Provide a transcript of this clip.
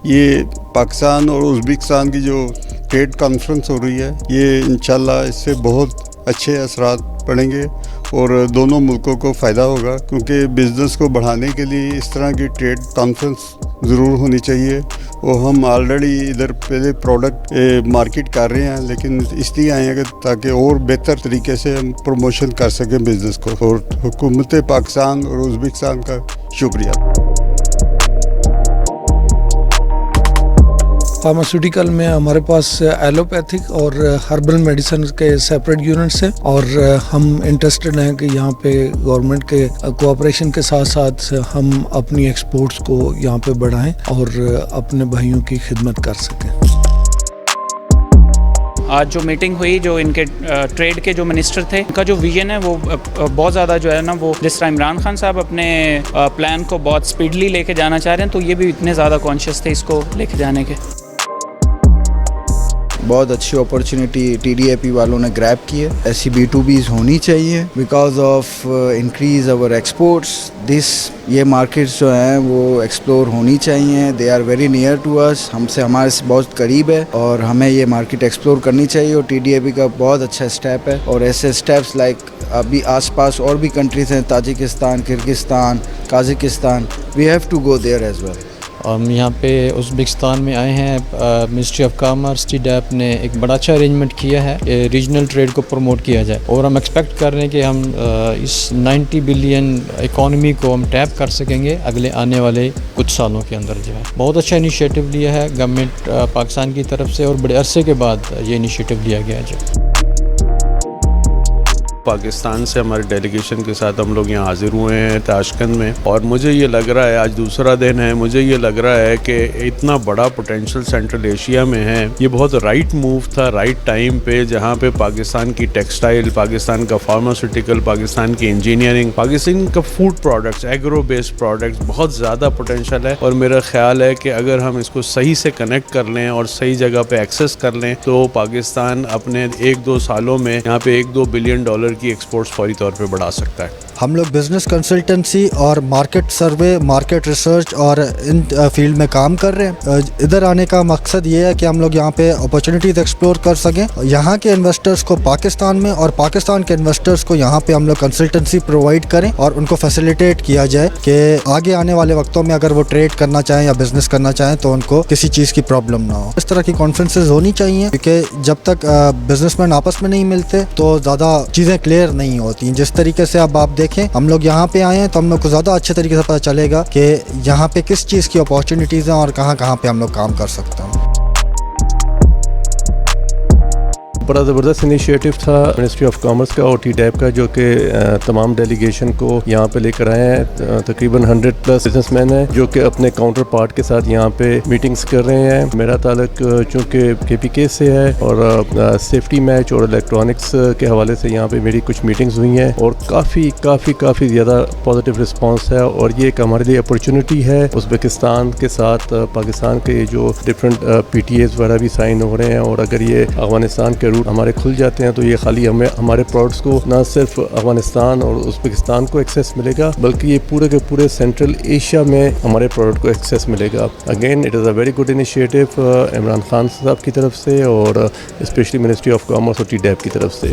یہ پاکستان اور ازبکستان کی جو ٹریڈ کانفرنس ہو رہی ہے، یہ انشاءاللہ اس سے بہت اچھے اثرات پڑیں گے اور دونوں ملکوں کو فائدہ ہوگا، کیونکہ بزنس کو بڑھانے کے لیے اس طرح کی ٹریڈ کانفرنس ضرور ہونی چاہیے۔ اور ہم آلریڈی ادھر پہلے پروڈکٹ مارکیٹ کر رہے ہیں، لیکن اس لیے آئے ہیں کہ تاکہ اور بہتر طریقے سے ہم پروموشن کر سکیں بزنس کو۔ اور حکومت پاکستان اور ازبکستان کا شکریہ۔ فارماسیوٹیکل میں ہمارے پاس ایلوپیتھک اور ہربل میڈیسن کے سیپریٹ یونٹس ہیں، اور ہم انٹرسٹڈ ہیں کہ یہاں پہ گورنمنٹ کے کوآپریشن کے ساتھ ساتھ ہم اپنی ایکسپورٹس کو یہاں پہ بڑھائیں اور اپنے بھائیوں کی خدمت کر سکیں۔ آج جو میٹنگ ہوئی، جو ان کے ٹریڈ کے جو منسٹر تھے، ان کا جو ویژن ہے وہ بہت زیادہ جو ہے نا، وہ جس طرح عمران خان صاحب اپنے پلان کو بہت سپیڈلی لے کے جانا چاہ رہے ہیں، تو یہ بھی اتنے زیادہ کانشیس تھے اس کو لے کے جانے کے۔ بہت اچھی opportunity T D A P والوں نے گریب کی ہے۔ ایسی B2Bs ہونی چاہیے because of increase over exports. یہ مارکیٹس جو ہیں وہ ایکسپلور ہونی چاہیے۔ They are very near to us, ہمارے سے بہت قریب ہے، اور ہمیں یہ مارکیٹ ایکسپلور کرنی چاہیے، اور ٹی ڈی اے پی کا بہت اچھا اسٹیپ ہے۔ اور ایسے اسٹیپس لائک ابھی آس پاس اور بھی کنٹریز ہیں، Tajikistan, Kyrgyzstan, Kazakhstan, we have to go there as well. ہم یہاں پہ ازبکستان میں آئے ہیں۔ منسٹری آف کامرس TDAP نے ایک بڑا اچھا ارینجمنٹ کیا ہے کہ ریجنل ٹریڈ کو پروموٹ کیا جائے، اور ہم ایکسپیکٹ کر رہے ہیں کہ ہم اس 90 بلین اکانومی کو ہم ٹیپ کر سکیں گے اگلے آنے والے کچھ سالوں کے اندر۔ جو ہے بہت اچھا انیشیٹو لیا ہے گورنمنٹ پاکستان کی طرف سے، اور بڑے عرصے کے بعد یہ انیشیٹو لیا گیا ہے۔ جو پاکستان سے ہمارے ڈیلیگیشن کے ساتھ ہم لوگ یہاں حاضر ہوئے ہیں تاشقند میں، اور مجھے یہ لگ رہا ہے آج دوسرا دن ہے، مجھے یہ لگ رہا ہے کہ اتنا بڑا پوٹینشیل سینٹرل ایشیا میں ہے۔ یہ بہت رائٹ موو تھا رائٹ ٹائم پہ، جہاں پہ پاکستان کی ٹیکسٹائل، پاکستان کا فارماسیوٹیکل، پاکستان کی انجینئرنگ، پاکستان کا food products, agro based products بہت زیادہ پوٹینشیل ہے، اور میرا خیال ہے کہ اگر ہم اس کو صحیح سے کنیکٹ کر لیں اور صحیح جگہ پہ ایکسیس کر لیں تو پاکستان اپنے 1-2 سالوں میں یہاں پہ $1-2 بلین کی ایکسپورٹس فوری طور پہ بڑھا سکتا ہے۔ ہم لوگ بزنس کنسلٹنسی اور مارکیٹ سروے، مارکیٹ ریسرچ اور ان فیلڈ میں کام کر رہے ہیں۔ ادھر آنے کا مقصد یہ ہے کہ ہم لوگ یہاں پہ اپرچونیٹیز ایکسپلور کر سکیں، یہاں کے انویسٹرز کو پاکستان میں اور پاکستان کے انویسٹرز کو یہاں پہ ہم لوگ کنسلٹنسی پرووائڈ کریں، اور ان کو فیسیلیٹیٹ کیا جائے کہ آگے آنے والے وقتوں میں اگر وہ ٹریڈ کرنا چاہیں یا بزنس کرنا چاہیں تو ان کو کسی چیز کی پرابلم نہ ہو۔ اس طرح کی کانفرنسز ہونی چاہیے، کیونکہ جب تک بزنس مین آپس میں نہیں ملتے تو زیادہ چیزیں کلیئر نہیں ہوتی۔ جس طریقے سے اب آپ دیکھیں ہم لوگ یہاں پہ آئے ہیں تو ہم لوگ کو زیادہ اچھے طریقے سے پتہ چلے گا کہ یہاں پہ کس چیز کی اپارچونیٹیز ہیں اور کہاں کہاں پہ ہم لوگ کام کر سکتے ہیں۔ بڑا زبردست انیشیٹو تھا منسٹری آف کامرس کا اور TDAP کا، جو کہ تمام ڈیلیگیشن کو یہاں پہ لے کر آئے ہیں۔ تقریباً 100+ بزنس مین ہیں جو کہ اپنے کاؤنٹر پارٹ کے ساتھ یہاں پہ میٹنگز کر رہے ہیں۔ میرا تعلق چونکہ KPK سے ہے، اور سیفٹی میچ اور الیکٹرانکس کے حوالے سے یہاں پہ میری کچھ میٹنگز ہوئی ہیں، اور کافی زیادہ پازیٹیو رسپانس ہے، اور یہ ایک ہمارے لیے اپرچونٹی ہے۔ ازبکستان کے ساتھ پاکستان کے جو ڈفرینٹ PTAs وغیرہ بھی سائن ہو رہے ہیں، اور اگر یہ افغانستان کے روٹ ہمارے کھل جاتے ہیں تو یہ خالی ہمارے پروڈکٹس کو نہ صرف افغانستان اور ازبکستان کو ایکسیس ملے گا، بلکہ یہ پورے کے پورے سینٹرل ایشیا میں ہمارے پروڈکٹ کو ایکسیس ملے گا۔ Again it is a very good initiative Imran Khan صاحب کی طرف سے، اور اسپیشلی منسٹری آف کامرس اور TDAP کی طرف سے۔